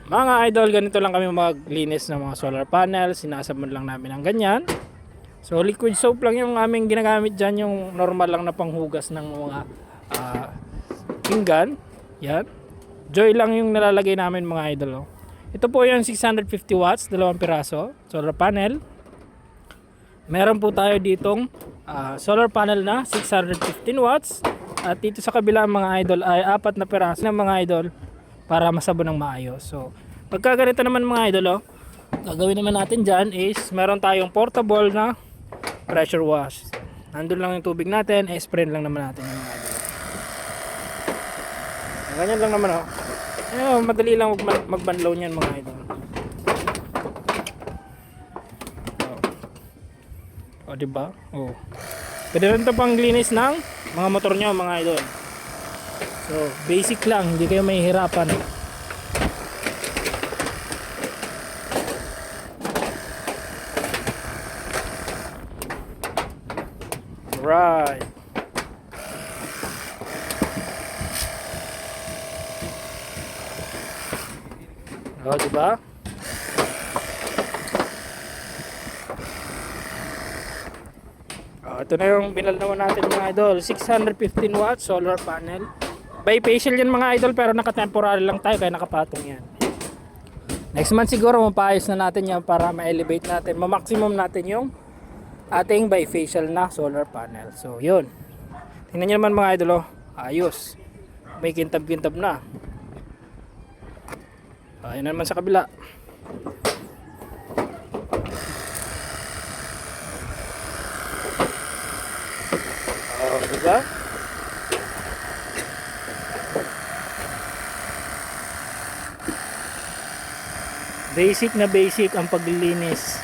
Mga idol, ganito lang kami maglinis ng mga solar panel. Sinasabon lang namin ng ganyan. So liquid soap lang yung aming ginagamit dyan, yung normal lang na panghugas ng mga pinggan. Yan. Joy lang yung nalalagay namin mga idol. Oh. Ito po yung 650 watts, 2 piraso, solar panel. Meron po tayo ditong solar panel na 615 watts. At dito sa kabila mga idol ay 4 na piraso ng mga idol para masabon ng maayos. So pagka ganito naman mga idol, oh, gagawin naman natin dyan is meron tayong portable na pressure wash. Nandun lang yung tubig natin, spray lang naman natin yung mga idol. Ganyan lang naman, oh. Madali lang magbanlaw niyan mga idol. O diba? Oh. Pwede rin ito pang linis ng mga motor nyo mga idol. So basic lang, hindi kayo mahihirapan. Right. O diba? Ito na yung binalnawan natin mga idol. 615 watts solar panel. Bifacial yan mga idol, pero naka-temporary lang tayo kaya nakapatong yan. Next month siguro mapayos na natin yan para ma-elevate natin, ma-maximum natin yung ating bifacial na solar panel. So yun. Tingnan nyo naman mga idol, oh. Ayos. May kintab-kintab na. Ayun naman sa kabila. Diba? Basic na basic ang paglilinis.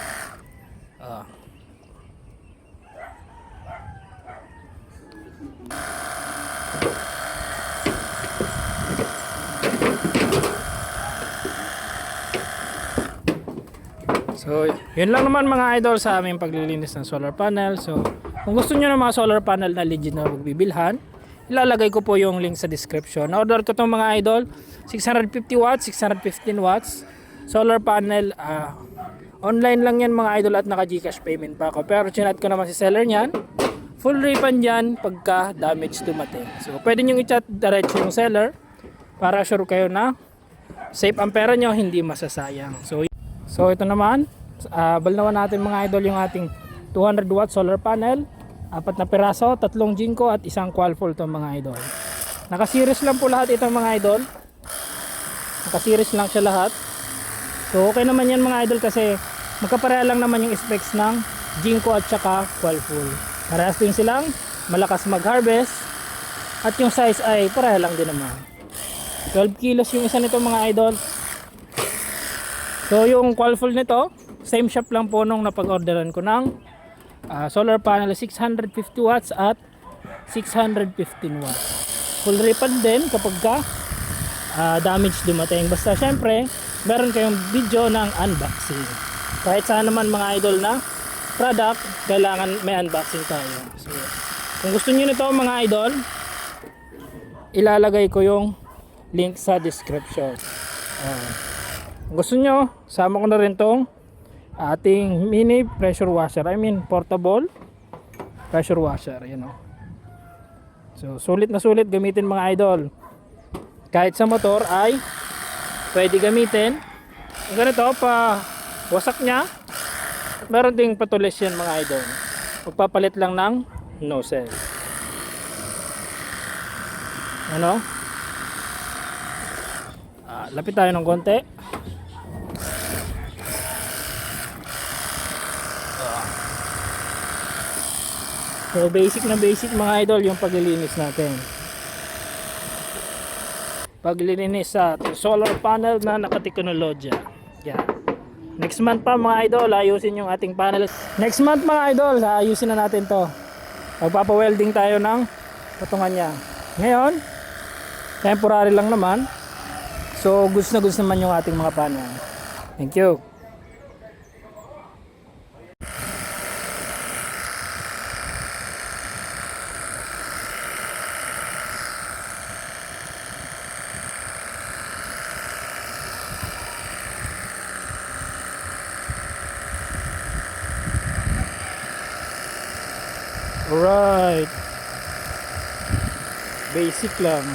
So, yun lang naman mga idol sa aming paglilinis ng solar panel. So, kung gusto niyo ng mga solar panel na legit na magbibilhan, ilalagay ko po yung link sa description. Na-order ko itong mga idol, 650 watts, 615 watts, solar panel. Online lang yan mga idol at naka-Gcash payment pa ako. Pero chinat ko naman si seller niyan. Full refund yan pagka damage dumating. So, pwede nyo i-chat diretso yung seller para sure kayo na safe ang pera nyo, hindi masasayang. So ito naman, balnawan natin mga idol yung ating 200 watt solar panel, 4 na piraso, 3 Jinko at 1 Qualfol itong mga idol. Naka-series lang po lahat itong mga idol. Naka-series lang siya lahat. So okay naman yan mga idol kasi magkapareha lang naman yung specs ng Jinko at saka Qualfol. Parehas din silang malakas mag-harvest at yung size ay pareha lang din naman. 12 kilos yung isa nito mga idol. So yung Qualfol nito, same shop lang po nung napag-orderan ko ng solar panel 650 watts at 615 watts. Full refund din kapag damage dumating. Basta syempre, meron kayong video ng unboxing. Kahit saan naman mga idol na product, kailangan may unboxing tayo. So, kung gusto niyo nito mga idol, ilalagay ko yung link sa description. Kung gusto nyo, sama ko na rin tong ating mini pressure washer. I mean portable pressure washer, you know. So sulit na sulit gamitin mga idol. Kahit sa motor ay pwede gamitin. Ang ganito pa wasak nya, meron ding patulis yan mga idol. Magpapalit lang ng nozzle. Ano? Lapit tayo ng konti. So basic na basic mga idol yung paglilinis natin. Paglilinis sa solar panel na nakateknolohiya. Yeah. Next month pa mga idol, ayusin yung ating panel. Next month mga idol, ayusin na natin to. Magpapa-welding tayo ng patungan niya. Ngayon, temporary lang naman. So goods na goods naman yung ating mga panel. Thank you. Alright. Basic lang.